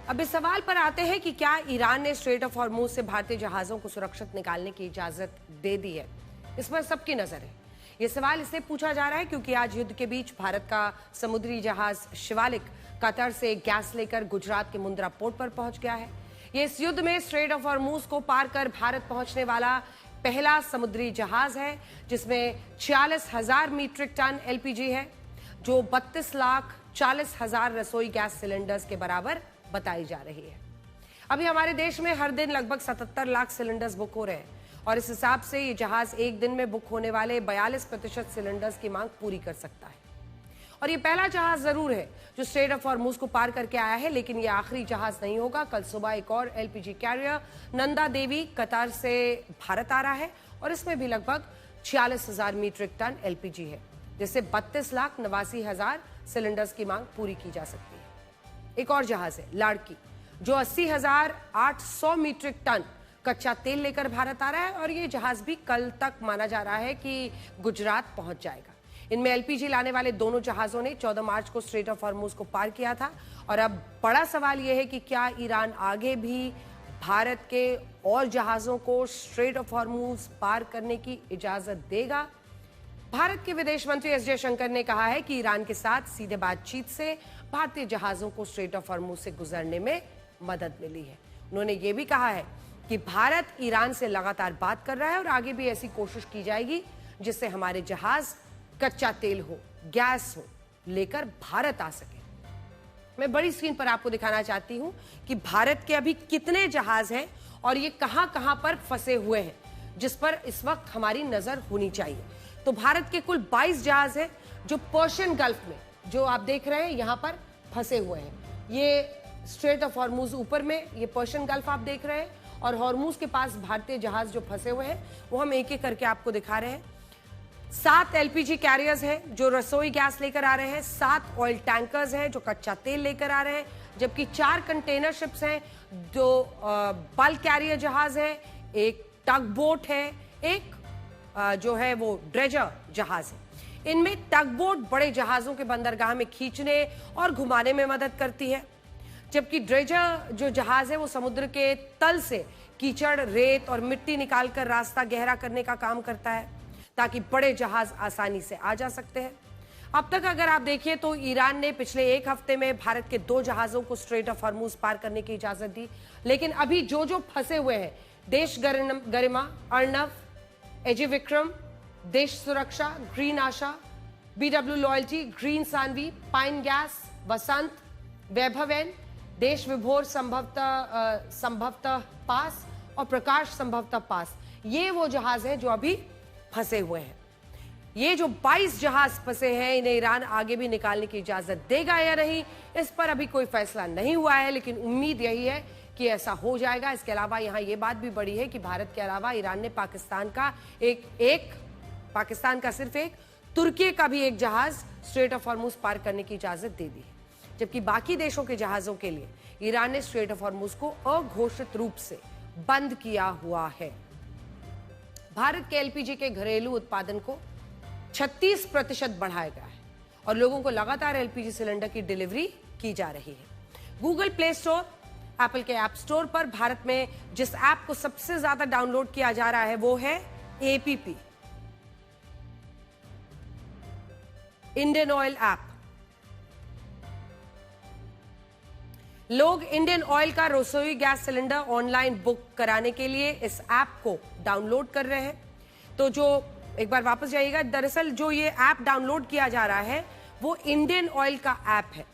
अब इस सवाल पर आते हैं कि क्या ईरान ने स्ट्रेट ऑफ हॉर्मुज से भारतीय जहाजों को सुरक्षित निकालने की इजाजत दे दी है। इस पर सबकी नजर है। यह सवाल इसलिए पूछा जा रहा है क्योंकि आज युद्ध के बीच भारत का समुद्री जहाज शिवालिक कतर से गैस लेकर गुजरात के मुंद्रा पोर्ट पर पहुंच गया है। ये इस युद्ध में स्ट्रेट ऑफ हॉर्मुज को पार कर भारत पहुंचने वाला पहला समुद्री जहाज है, जिसमें 46,000 मीट्रिक टन एलपीजी है, जो 32,40,000 रसोई गैस सिलेंडर्स के बराबर बताई जा रही है। अभी हमारे देश में हर दिन लगभग 77 लाख सिलेंडर्स बुक हो रहे हैं और इस हिसाब से ये जहाज एक दिन में बुक होने वाले 42% सिलेंडर्स की मांग पूरी कर सकता है। और ये पहला जहाज जरूर है जो स्ट्रेट ऑफ हॉर्मुज को पार करके आया है, लेकिन ये आखिरी जहाज नहीं होगा। कल सुबह एक और LPG career Nanda Devi Qatar से भारत आ रहा है और इसमें भी लगभग 46,000 मीट्रिक टन एलपीजी है, जिससे 32,89,000 सिलेंडर्स की मांग पूरी की जा सकती है। एक और जहाज है लाड़की, जो 80,800 मीट्रिक टन कच्चा तेल लेकर भारत आ रहा है और ये जहाज भी कल तक माना जा रहा है कि गुजरात पहुंच जाएगा। इनमें एलपीजी लाने वाले दोनों जहाजों ने 14 मार्च को स्ट्रेट ऑफ हॉर्मुज को पार किया था और अब बड़ा सवाल यह है कि क्या ईरान आगे भी भारत के और जहाजों को स्ट्रेट ऑफ हॉर्मुज पार करने की इजाजत देगा। भारत के विदेश मंत्री एस जयशंकर ने कहा है कि ईरान के साथ सीधे बातचीत से भारतीय जहाजों को स्ट्रेट ऑफ हॉर्मुज से गुजरने में मदद मिली है। उन्होंने ये भी कहा है कि भारत ईरान से लगातार बात कर रहा है और आगे भी ऐसी कोशिश की जाएगी जिससे हमारे जहाज कच्चा तेल हो, गैस हो, लेकर भारत आ सके। मैं बड़ी स्क्रीन पर आपको दिखाना चाहती हूं कि भारत के अभी कितने जहाज हैं और ये कहां कहां पर फंसे हुए हैं, जिस पर इस वक्त हमारी नजर होनी चाहिए। तो भारत के कुल 22 जहाज हैं जो पर्शियन गल्फ में, जो आप देख रहे हैं यहां पर फंसे हुए हैं। ये स्ट्रेट ऑफ हॉर्मुज ऊपर में, ये पर्शियन गल्फ आप देख रहे हैं और हॉर्मुज के पास भारतीय जहाज जो फंसे हुए हैं वो हम एक एक करके आपको दिखा रहे हैं। 7 एलपीजी कैरियर्स हैं जो रसोई गैस लेकर आ रहे हैं, 7 ऑयल टैंकर्स हैं जो कच्चा तेल लेकर आ रहे हैं, जबकि 4 कंटेनर शिप्स हैं, 2 बल्क कैरियर जहाज है, एक टग बोट है, एक जो है वो ड्रेजर जहाज है। इनमें टग बोट बड़े जहाजों के बंदरगाह में खींचने और घुमाने में मदद करती है, जबकि ड्रेजर जो जहाज है वो समुद्र के तल से कीचड़, रेत और मिट्टी निकालकर रास्ता गहरा करने का काम करता है ताकि बड़े जहाज आसानी से आ जा सकते हैं। अब तक अगर आप देखिए तो ईरान ने पिछले एक हफ्ते में भारत के 2 जहाजों को स्ट्रेट ऑफ हॉर्मुज पार करने की इजाजत दी, लेकिन अभी जो फंसे हुए हैं, देश गरिमा, अर्णव, एजे विक्रम, देश सुरक्षा, green Asha, BW loyalty, green Sanvi, pine gas, Vasant, वैभवेन, देश विभोर संभवतः पास और प्रकाश संभवतः पास, ये वो जहाज हैं जो अभी फंसे हुए हैं। ये जो 22 जहाज फंसे हैं, इन्हें ईरान आगे भी निकालने की इजाजत देगा या नहीं, इस पर अभी कोई फैसला नहीं हुआ है, लेकिन उम्मीद यही है कि ऐसा हो जाएगा। इसके अलावा यहाँ ये बात भी बड़ी है कि भारत के अलावा ईरान ने पाकिस्तान का सिर्फ एक, तुर्की का भी एक जहाज स्ट्रेट ऑफ हॉर्मुज पार करने की इजाजत दे दी है, जबकि बाकी देशों के जहाजों के लिए ईरान ने स्ट्रेट ऑफ हॉर्मुज को अघोषित रूप से बंद किया हुआ है। भारत के एलपीजी के घरेलू उत्पादन को 36% बढ़ाया गया है और लोगों को लगातार एलपीजी सिलेंडर की डिलीवरी की जा रही है। गूगल प्ले स्टोर, एप्पल के ऐप स्टोर पर भारत में जिस ऐप को सबसे ज्यादा डाउनलोड किया जा रहा है वो है एपीपी, इंडियन ऑयल ऐप। लोग इंडियन ऑयल का रसोई गैस सिलेंडर ऑनलाइन बुक कराने के लिए इस ऐप को डाउनलोड कर रहे हैं। तो जो एक बार वापस जाइएगा, दरअसल जो ये ऐप डाउनलोड किया जा रहा है वो इंडियन ऑयल का ऐप है।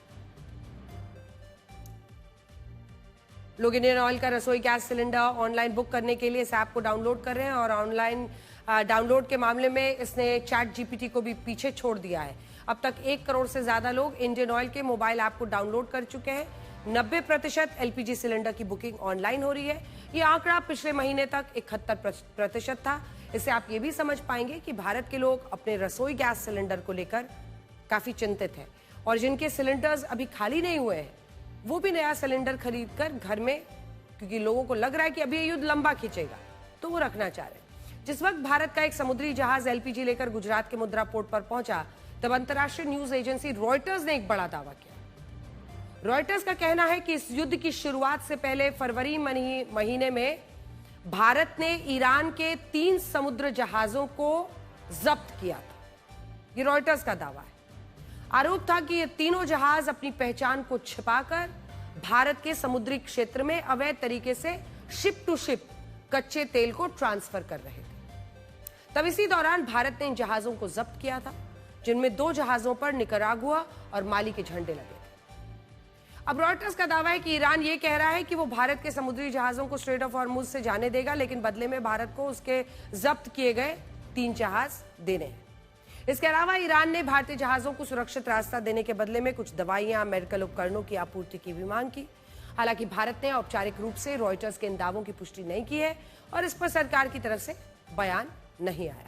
लोग इंडियन ऑयल का रसोई गैस सिलेंडर ऑनलाइन बुक करने के लिए इस ऐप को डाउनलोड कर रहे हैं और ऑनलाइन डाउनलोड के मामले में इसने चैट जीपीटी को भी पीछे छोड़ दिया है। अब तक 1 करोड़ से ज्यादा लोग इंडियन ऑयल के मोबाइल ऐप को डाउनलोड कर चुके हैं। 90% एलपीजी सिलेंडर की बुकिंग ऑनलाइन हो रही है। ये आंकड़ा पिछले महीने तक 71% था। इससे आप ये भी समझ पाएंगे कि भारत के लोग अपने रसोई गैस सिलेंडर को लेकर काफी चिंतित हैं और जिनके सिलेंडर्स अभी खाली नहीं हुए हैं वो भी नया सिलेंडर खरीदकर घर में, क्योंकि लोगों को लग रहा है कि अभी ये युद्ध लंबा खींचेगा, तो वो रखना चाह रहे हैं। जिस वक्त भारत का एक समुद्री जहाज एलपीजी लेकर गुजरात के मुंद्रा पोर्ट पर पहुंचा, तब अंतर्राष्ट्रीय न्यूज एजेंसी रॉयटर्स ने एक बड़ा दावा किया। रॉयटर्स का कहना है कि इस युद्ध की शुरुआत से पहले फरवरी महीने में भारत ने ईरान के 3 समुद्र जहाजों को जब्त किया था। ये रॉयटर्स का दावा है। आरोप था कि ये तीनों जहाज अपनी पहचान को छिपाकर भारत के समुद्री क्षेत्र में अवैध तरीके से शिप टू शिप कच्चे तेल को ट्रांसफर कर रहे थे। तब इसी दौरान भारत ने इन जहाजों को जब्त किया था, जिनमें 2 जहाजों पर निकरागुआ और माली के झंडे लगे थे। अब रॉयटर्स का दावा है कि ईरान ये कह रहा है कि वो भारत के समुद्री जहाजों को स्ट्रेट ऑफ हॉर्मुज से जाने देगा, लेकिन बदले में भारत को उसके जब्त किए गए 3 जहाज देने हैं। इसके अलावा ईरान ने भारतीय जहाजों को सुरक्षित रास्ता देने के बदले में कुछ दवाइयां, मेडिकल उपकरणों की आपूर्ति की भी मांग की। हालांकि भारत ने औपचारिक रूप से रॉयटर्स के इन दावों की पुष्टि नहीं की है और इस पर सरकार की तरफ से बयान नहीं आया।